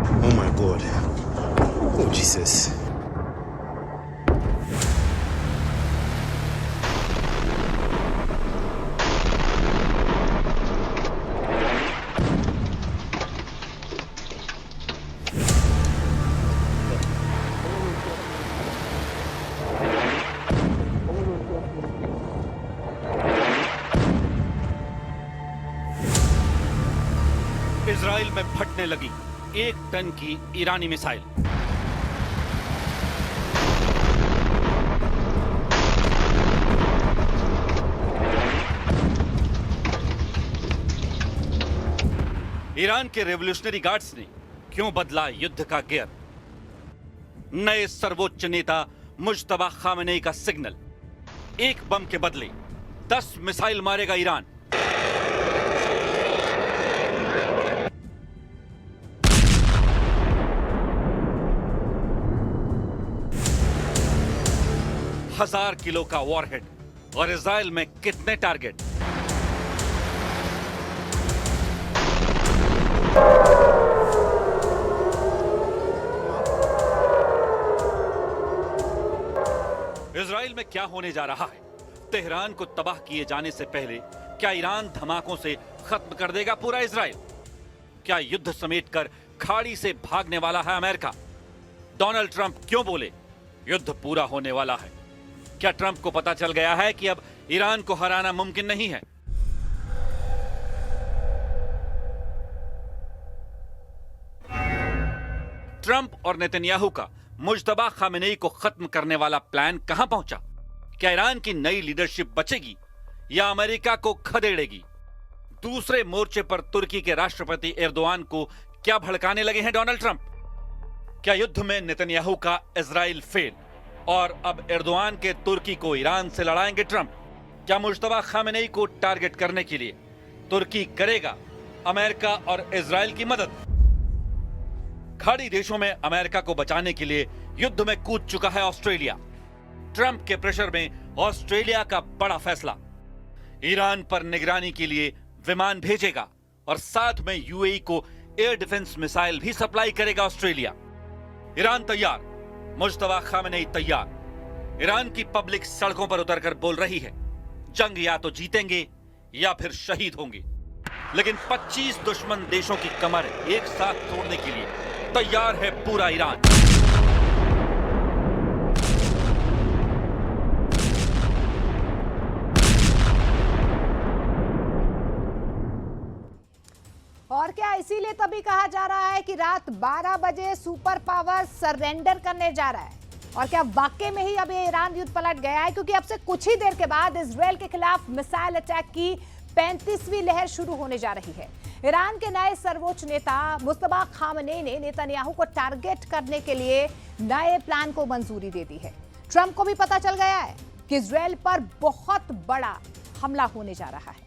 Oh my God. Oh Jesus. Israel में फटने लगी 1 टन की ईरानी मिसाइल। ईरान के रेवोल्यूशनरी गार्ड्स ने क्यों बदला युद्ध का गियर? नए सर्वोच्च नेता मुज्तबा खामेनेई का सिग्नल, 1 बम के बदले 10 मिसाइल मारेगा ईरान। हजार किलो का वॉरहेड और इजराइल में कितने टारगेट? इजराइल में क्या होने जा रहा है? तेहरान को तबाह किए जाने से पहले क्या ईरान धमाकों से खत्म कर देगा पूरा इजराइल? क्या युद्ध समेटकर खाड़ी से भागने वाला है अमेरिका? डोनाल्ड ट्रंप क्यों बोले युद्ध पूरा होने वाला है? क्या ट्रंप को पता चल गया है कि अब ईरान को हराना मुमकिन नहीं है? ट्रंप और नेतन्याहू का मुज्तबा खामेनेई को खत्म करने वाला प्लान कहां पहुंचा? क्या ईरान की नई लीडरशिप बचेगी या अमेरिका को खदेड़ेगी? दूसरे मोर्चे पर तुर्की के राष्ट्रपति एर्दोआन को क्या भड़काने लगे हैं डोनाल्ड ट्रंप? क्या युद्ध में नेतन्याहू का इजराइल फेल और अब एर्दोआन के तुर्की को ईरान से लड़ाएंगे ट्रंप? क्या मुज्तबा खामेनेई को टारगेट करने के लिए तुर्की करेगा अमेरिका और इजराइल की मदद? खाड़ी देशों में अमेरिका को बचाने के लिए युद्ध में कूद चुका है ऑस्ट्रेलिया। ट्रंप के प्रेशर में ऑस्ट्रेलिया का बड़ा फैसला, ईरान पर निगरानी के लिए विमान भेजेगा और साथ में यूएई को एयर डिफेंस मिसाइल भी सप्लाई करेगा ऑस्ट्रेलिया। ईरान तैयार, मुज्तबा खामेनेई तैयार। ईरान की पब्लिक सड़कों पर उतरकर बोल रही है जंग या तो जीतेंगे या फिर शहीद होंगे। लेकिन 25 दुश्मन देशों की कमर एक साथ तोड़ने के लिए तैयार है पूरा ईरान। और क्या इसीलिए तभी कहा जा रहा है कि रात 12 बजे सुपर पावर सरेंडर करने जा रहा है? और क्या वाकई में ही अब ये ईरान युद्ध पलट गया है? क्योंकि अब से कुछ ही देर के बाद इजराइल के खिलाफ मिसाइल अटैक की 35वीं लहर शुरू होने जा रही है। ईरान के नए सर्वोच्च नेता मुज्तबा खामेनेई ने नेतन्याहू को टारगेट करने के लिए नए प्लान को मंजूरी दे दी है। ट्रंप को भी पता चल गया है कि इजराइल पर बहुत बड़ा हमला होने जा रहा है।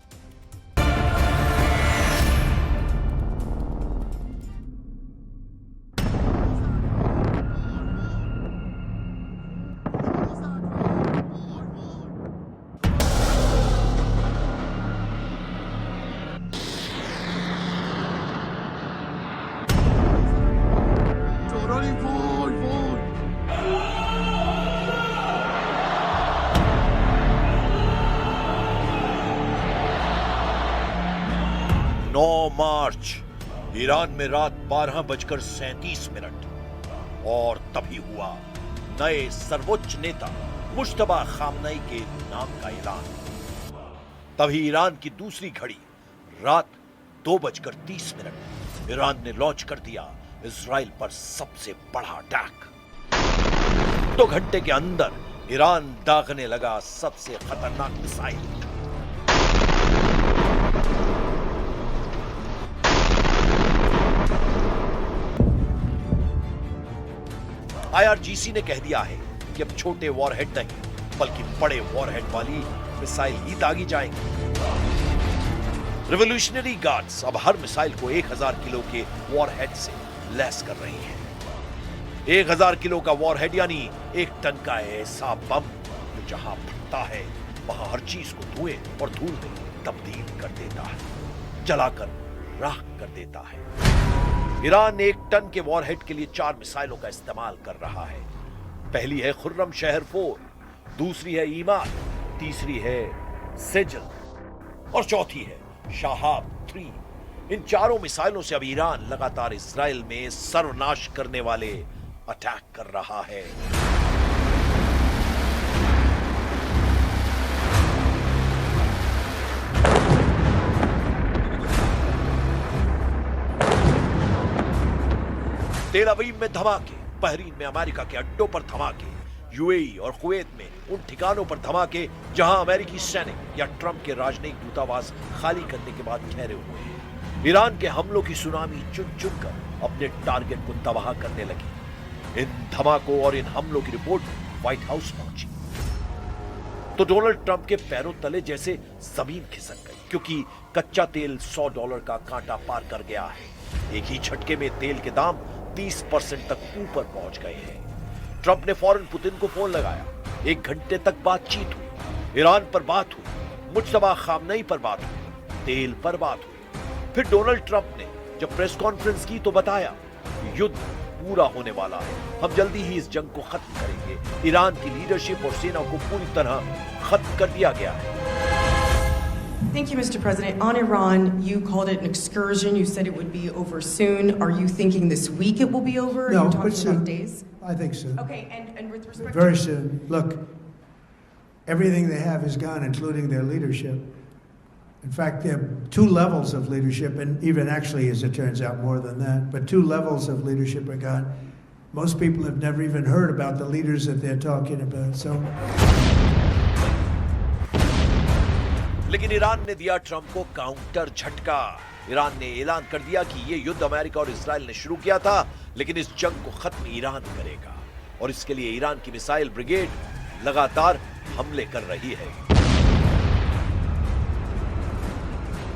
मार्च ईरान में रात 12:37 और तभी हुआ नए सर्वोच्च नेता मुज्तबा खामेनेई के नाम का ऐलान। तभी ईरान की दूसरी घड़ी रात 2:30 ईरान ने लॉन्च कर दिया इजराइल पर सबसे बड़ा अटैक। 2 घंटे के अंदर ईरान दागने लगा सबसे खतरनाक मिसाइल। आईआरजीसी ने कह दिया है कि अब छोटे वॉरहेड नहीं बल्कि बड़े वॉरहेड वाली मिसाइल ही दागी जाएंगी। रिवॉल्यूशनरी गार्ड्स अब हर मिसाइल को 1000 किलो के वॉरहेड से लैस कर रही हैं। 1000 किलो का वॉरहेड यानी 1 टन का ऐसा बम जो जहां फटता है वहां हर चीज को धुएं और धूल में तब्दील कर देता है, जलाकर राख कर देता है। ईरान 1 टन के वॉरहेड के लिए 4 मिसाइलों का इस्तेमाल कर रहा है। पहली है खुर्रम शहर 4, दूसरी है ईमान, तीसरी है सेजल और चौथी है शाहाब 3। इन चारों मिसाइलों से अब ईरान लगातार इजराइल में सर्वनाश करने वाले अटैक कर रहा है। तेल अवीव में धमाके, बहरीन में अमेरिका के अड्डों पर धमाके, यूएई और कुवैत में उन ठिकानों पर धमाके जहां अमेरिकी सैनिक या ट्रंप के राजनयिक दूतावास खाली करने के बाद ठहरे हुए हैं। ईरान के हमलों की सुनामी चुन चुन कर अपने टारगेट को तबाह करने लगी। इन धमाकों और इन हमलों की रिपोर्ट व्हाइट हाउस पहुंची तो डोनाल्ड ट्रंप के पैरों तले जैसे जमीन खिसक गई, क्योंकि कच्चा तेल $100 का कांटा पार कर गया है। एक ही झटके में तेल के दाम 30% तक ऊपर पहुंच गए हैं। ट्रंप ने फौरन पुतिन को फोन लगाया। 1 घंटे तक बातचीत हुई, ईरान पर बात हुई, मुज्तबा खामनई पर बात हुई, तेल पर बात हुई। फिर डोनाल्ड ट्रंप ने जब प्रेस कॉन्फ्रेंस की तो बताया युद्ध पूरा होने वाला है, हम जल्दी ही इस जंग को खत्म करेंगे। ईरान की लीडरशिप और सेना को पूरी तरह खत्म कर दिया गया है। Thank you, Mr. President. On Iran, you called it an excursion. You said it would be over soon. Are you thinking this week it will be over? No, Are you but talking soon. about days? I think soon. Okay, and with respect Very to... soon. Look, everything they have is gone, including their leadership. In fact, there are 2 levels of leadership, and even actually, as it turns out, more than that. But 2 levels of leadership are gone. Most people have never even heard about the leaders that they're talking about. So. लेकिन Iran ने दिया Trump को counter झटका। Iran ने ऐलान कर दिया कि यह युद्ध अमेरिका और इजराइल ने शुरू किया था, लेकिन इस जंग को खत्म ईरान करेगा और इसके लिए ईरान की मिसाइल ब्रिगेड लगातार हमले कर रही है।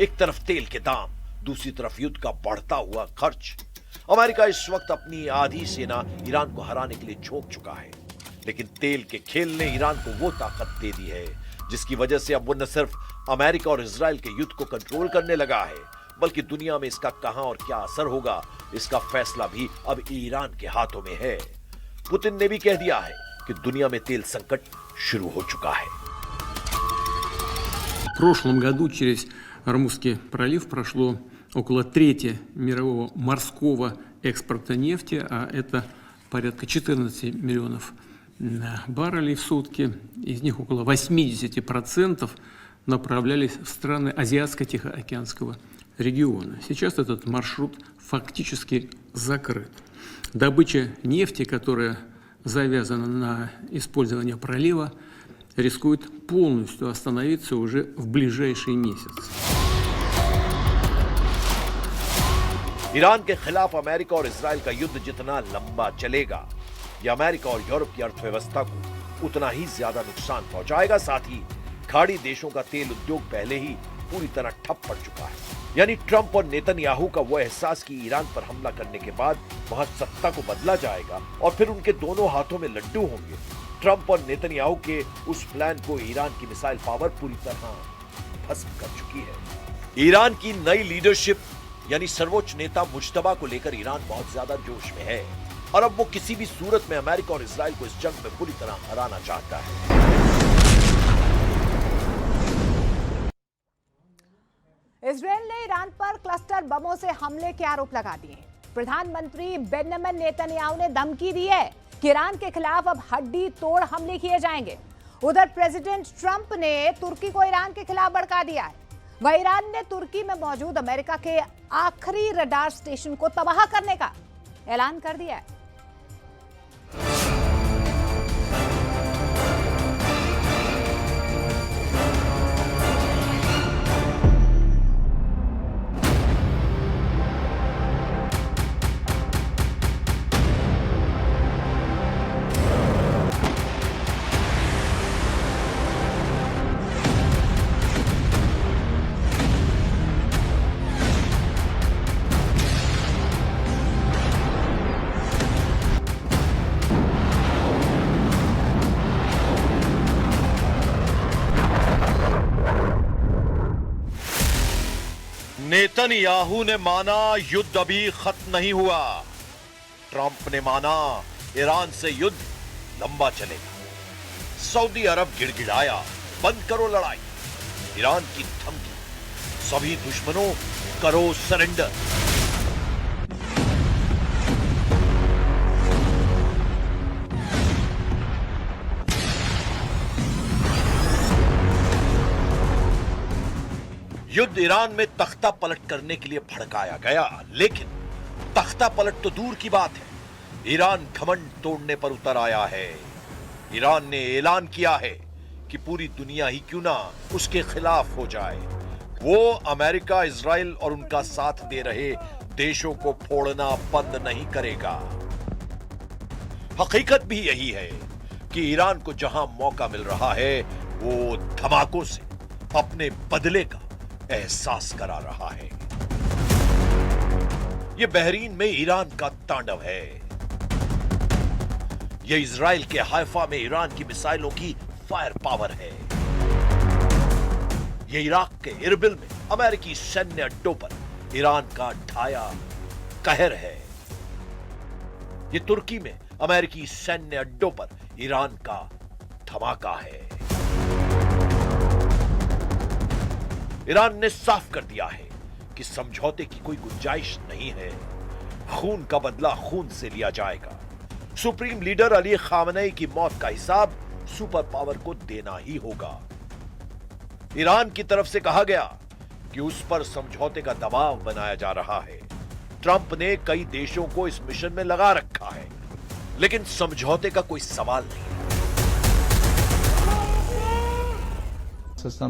एक तरफ तेल के दाम, दूसरी तरफ युद्ध का बढ़ता हुआ खर्च। अमेरिका इस वक्त अपनी आधी सेना ईरान को हराने के लिए झोंक चुका है, लेकिन तेल के खेल ने ईरान को वो ताकत दे दी है जिसकी वजह से अब वो न सिर्फ अमेरिका और इजराइल के युद्ध को कंट्रोल करने लगा है, बल्कि दुनिया में इसका कहां और क्या असर होगा, इसका फैसला भी अब ईरान के हाथों में है। पुतिन ने भी कह दिया है कि दुनिया में तेल संकट शुरू हो चुका है। В прошлом году через Ормузский пролив прошло около трети мирового морского экспорта нефти, а это порядка 14 миллионов баррелей в сутки. Из них около 80% направлялись в страны Азиатско-Тихоокеанского региона. Сейчас этот маршрут фактически закрыт. Добыча нефти, которая завязана на использование пролива, рискует полностью остановиться уже в ближайший месяц. ईरान के खिलाफ अमेरिका और इजराइल का युद्ध जितना लंबा चलेगा, यह अमेरिका और यूरोप की अर्थव्यवस्था को उतना ही ज्यादा नुकसान पहुंचाएगा। साथ ही खाड़ी देशों का तेल उद्योग पहले ही पूरी तरह ठप पड़ चुका है। यानी ट्रंप और नेतन्याहू का वो एहसास कि ईरान पर हमला करने के बाद वहां सत्ता को बदला जाएगा और फिर उनके दोनों हाथों में लड्डू होंगे। ट्रंप और नेतन्याहू के उस प्लान को ईरान की मिसाइल पावर पूरी तरह भस्म कर चुकी है। ईरान की नई लीडरशिप यानी सर्वोच्च नेता मुज्तबा को लेकर ईरान बहुत ज्यादा जोश में है और अब वो किसी भी सूरत में अमेरिका और इजराइल को इस जंग में पूरी तरह हराना चाहता है। इजरायल ने ईरान पर क्लस्टर बमों से हमले के आरोप लगा दिए। प्रधानमंत्री बेंजामिन नेतन्याहू ने धमकी दी है कि ईरान के खिलाफ अब हड्डी तोड़ हमले किए जाएंगे। उधर प्रेसिडेंट ट्रंप ने तुर्की को ईरान के खिलाफ भड़का दिया है। वह ईरान ने तुर्की में मौजूद अमेरिका के आखिरी रडार स्टेशन को तबाह करने का ऐलान कर दिया है। नेतन्याहू ने माना युद्ध अभी खत्म नहीं हुआ। ट्रंप ने माना ईरान से युद्ध लंबा चलेगा। सऊदी अरब गिड़गिड़ाया, बंद करो लड़ाई। ईरान की धमकी, सभी दुश्मनों करो सरेंडर। युद्ध ईरान में तख्ता पलट करने के लिए भड़काया गया, लेकिन तख्ता पलट तो दूर की बात है, ईरान घमंड तोड़ने पर उतर आया है। ईरान ने ऐलान किया है कि पूरी दुनिया ही क्यों ना उसके खिलाफ हो जाए, वो अमेरिका, इजराइल और उनका साथ दे रहे देशों को फोड़ना बंद नहीं करेगा। हकीकत भी यही है कि ईरान को जहां मौका मिल रहा है वो धमाकों से अपने बदले का एहसास करा रहा है। यह बहरीन में ईरान का तांडव है। यह इजराइल के हाइफा में ईरान की मिसाइलों की फायर पावर है। यह इराक के इरबिल में अमेरिकी सैन्य अड्डों पर ईरान का ढाया कहर है। यह तुर्की में अमेरिकी सैन्य अड्डों पर ईरान का धमाका है। ईरान ने साफ कर दिया है कि समझौते की कोई गुंजाइश नहीं है। खून का बदला खून से लिया जाएगा। सुप्रीम लीडर अली खामनेई की मौत का हिसाब सुपर पावर को देना ही होगा। ईरान की तरफ से कहा गया कि उस पर समझौते का दबाव बनाया जा रहा है। ट्रंप ने कई देशों को इस मिशन में लगा रखा है, लेकिन समझौते का कोई सवाल नहीं।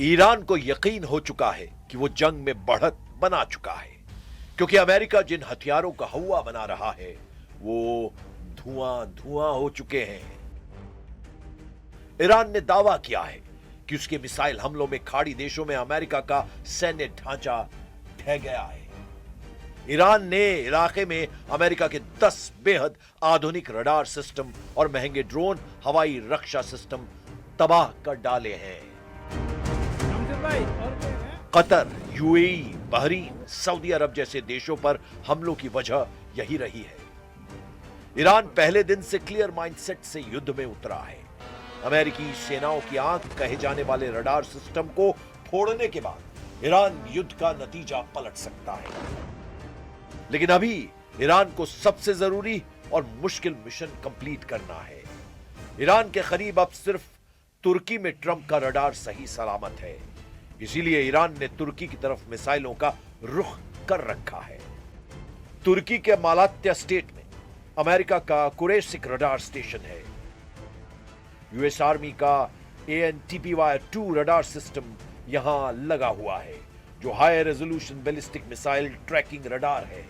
ईरान को यकीन हो चुका है कि वो जंग में बढ़त बना चुका है, क्योंकि अमेरिका जिन हथियारों का हवा बना रहा है वो धुआं धुआं हो चुके हैं। ईरान ने दावा किया है कि उसके मिसाइल हमलों में खाड़ी देशों में अमेरिका का सैन्य ढांचा ढह गया है। ईरान ने इलाके में अमेरिका के 10 बेहद आधुनिक रडार सिस्टम और महंगे ड्रोन हवाई रक्षा सिस्टम तबाह कर डाले हैं। कतर, यूएई, बहरीन, सऊदी अरब जैसे देशों पर हमलों की वजह यही रही है। ईरान पहले दिन से क्लियर माइंडसेट से युद्ध में उतरा है। अमेरिकी सेनाओं की आंख कहे जाने वाले रडार सिस्टम को फोड़ने के बाद ईरान युद्ध का नतीजा पलट सकता है। लेकिन अभी ईरान को सबसे जरूरी और मुश्किल मिशन कंप्लीट करना है। ईरान के करीब अब सिर्फ तुर्की में ट्रंप का रडार सही सलामत है। इसीलिए ईरान ने तुर्की की तरफ मिसाइलों का रुख कर रखा है। तुर्की के मालात्या स्टेट में अमेरिका का कुरेशिक रडार स्टेशन है। यूएस आर्मी का ANTPY-2 रडार सिस्टम यहां लगा हुआ है, जो high resolution ballistic missile tracking radar है।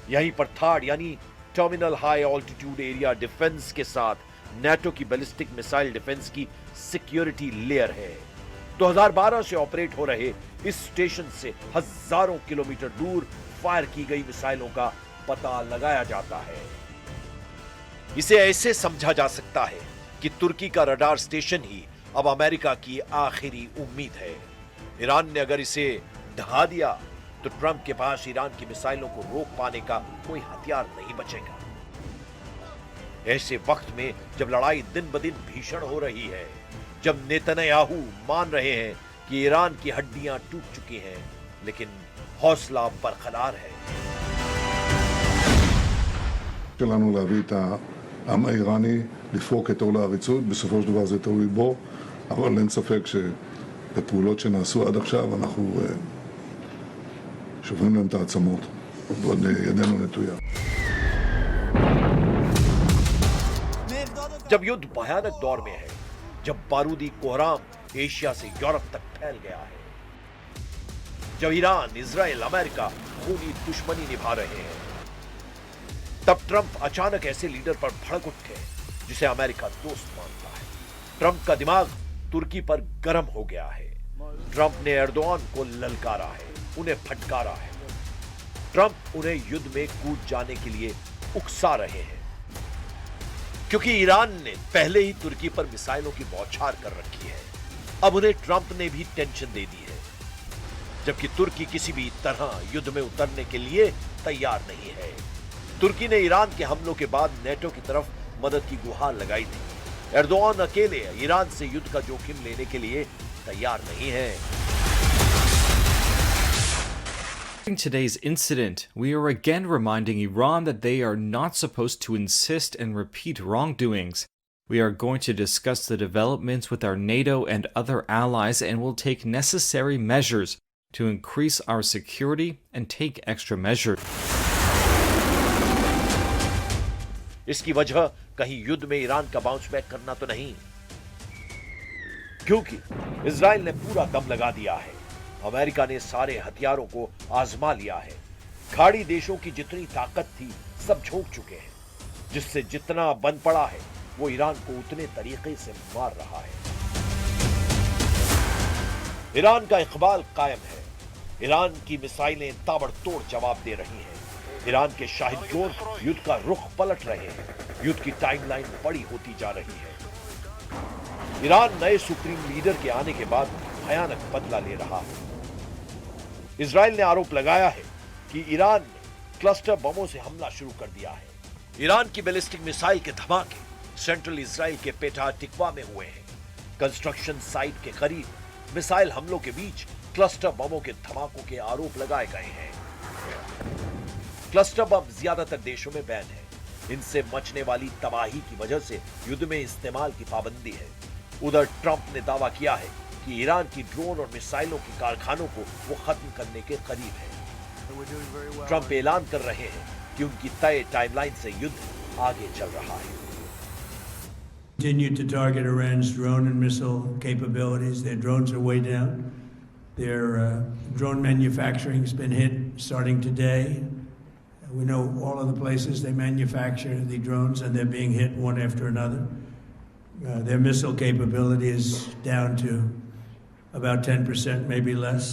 यहीं पर थर्ड यानी terminal high altitude area defence के साथ नेटो की बैलिस्टिक मिसाइल डिफेंस की सिक्योरिटी लेयर है। 2012 से ऑपरेट हो रहे इस स्टेशन से हजारों किलोमीटर दूर फायर की गई मिसाइलों का पता लगाया जाता है। इसे ऐसे समझा जा सकता है कि तुर्की का रडार स्टेशन ही अब अमेरिका की आखिरी उम्मीद है। ईरान ने अगर इसे ढहा दिया तो ट्रंप के पास ईरान की मिसाइलों को रोक पाने का कोई हथियार नहीं बचेगा। ऐसे वक्त में जब लड़ाई दिन ब दिन भीषण हो रही है, जब नेतन्याहू मान रहे हैं कि ईरान की हड्डियां टूट चुकी हैं, लेकिन हौसला बरकरार है। שלנו להביא את העם האיראני לפרוק את עול העריצות, בסופו של דבר זה תלוי בו, אבל אין ספק שבפעולות שנעשו עד עכשיו אנחנו שוברים להם את העצמות, ועוד ידנו נטויה. जब युद्ध भयानक दौर में है, जब बारूदी कोहराम एशिया से यूरोप तक फैल गया है, जब ईरान, इजराइल, अमेरिका खूनी दुश्मनी निभा रहे हैं, तब ट्रंप अचानक ऐसे लीडर पर भड़क उठे जिसे अमेरिका दोस्त मानता है। ट्रंप का दिमाग तुर्की पर गर्म हो गया है। ट्रंप ने एर्दोआन को ललकारा है, उन्हें फटकारा है। ट्रंप उन्हें युद्ध में कूद जाने के लिए उकसा रहे हैं, क्योंकि ईरान ने पहले ही तुर्की पर मिसाइलों की बौछार कर रखी है। अब उन्हें ट्रंप ने भी टेंशन दे दी है, जबकि तुर्की किसी भी तरह युद्ध में उतरने के लिए तैयार नहीं है। तुर्की ने ईरान के हमलों के बाद नेटो की तरफ मदद की गुहार लगाई थी। एर्दोआन अकेले ईरान से युद्ध का जोखिम लेने के लिए तैयार नहीं है। In today's incident, we are again reminding Iran that they are not supposed to insist and repeat wrongdoings. We are going to discuss the developments with our NATO and other allies and will take necessary measures to increase our security and take extra measures. इसकी वजह कहीं युद्ध में Iran का bounce back करना तो नहीं, क्योंकि इजराइल ने पूरा दम लगा दिया है। अमेरिका ने सारे हथियारों को आजमा लिया है। खाड़ी देशों की जितनी ताकत थी सब झोंक चुके हैं, जिससे जितना बन पड़ा है वो ईरान को उतने तरीके से मार रहा है। ईरान का इकबाल कायम है। ईरान की मिसाइलें ताबड़तोड़ जवाब दे रही हैं। ईरान के शाहिद ड्रोन युद्ध का रुख पलट रहे हैं। युद्ध की टाइमलाइन बड़ी होती जा रही है। ईरान नए सुप्रीम लीडर के आने के बाद भयानक बदला ले रहा है। इजराइल ने आरोप लगाया है कि ईरान ने क्लस्टर बमों से हमला शुरू कर दिया है। ईरान की बैलिस्टिक मिसाइल के धमाके सेंट्रल इजराइल के पेटा टिकवा में हुए हैं। कंस्ट्रक्शन साइट के करीब मिसाइल हमलों के बीच क्लस्टर बमों के धमाकों के आरोप लगाए गए हैं। क्लस्टर बम ज्यादातर देशों में बैन है। इनसे मचने वाली तबाही की वजह से युद्ध में इस्तेमाल की पाबंदी है। उधर ट्रंप ने दावा किया है कि ईरान की ड्रोन और मिसाइलों के कारखानों को वो खत्म करने के करीब है। ट्रंप ऐलान कर रहे हैं कि उनकी तय टाइमलाइन से युद्ध आगे चल रहा है। Continue to target Iran's drone and missile capabilities. Their drones are way down. Their drone manufacturing has been hit starting today. We know all of the places they manufacture the drones, and they're being hit one after another. Their missile capability is down to about 10%, maybe less.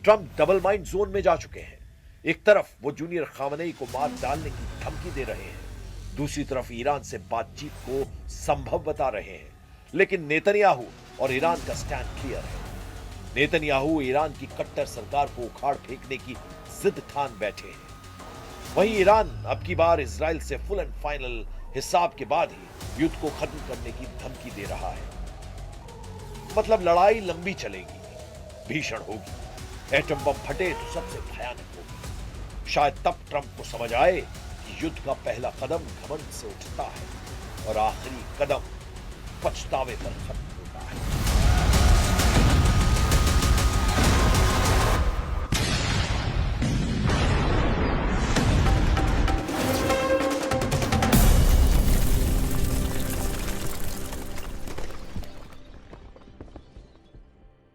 Trump double mind zone में जा चुके हैं। एक तरफ वो junior Khamenei को मार डालने की धमकी दे रहे हैं, दूसरी तरफ ईरान से बातचीत को संभव बता रहे हैं। लेकिन नेतन्याहू और ईरान का स्टैंड क्लियर है। नेतन्याहू ईरान की कट्टर सरकार को उखाड़ फेंकने की जिद ठान बैठे हैं। वहीं ईरान अब की बार इजराइल से फुल एंड फाइनल हिसाब के बाद ही युद्ध को खत्म करने की धमकी दे रहा है। मतलब लड़ाई लंबी चलेगी, भीषण होगी। एटम बम फटे तो सबसे भयानक होगी। शायद तब ट्रंप को समझ आए कि युद्ध का पहला कदम घमंड से उठता है और आखिरी कदम पछतावे पर खत्म।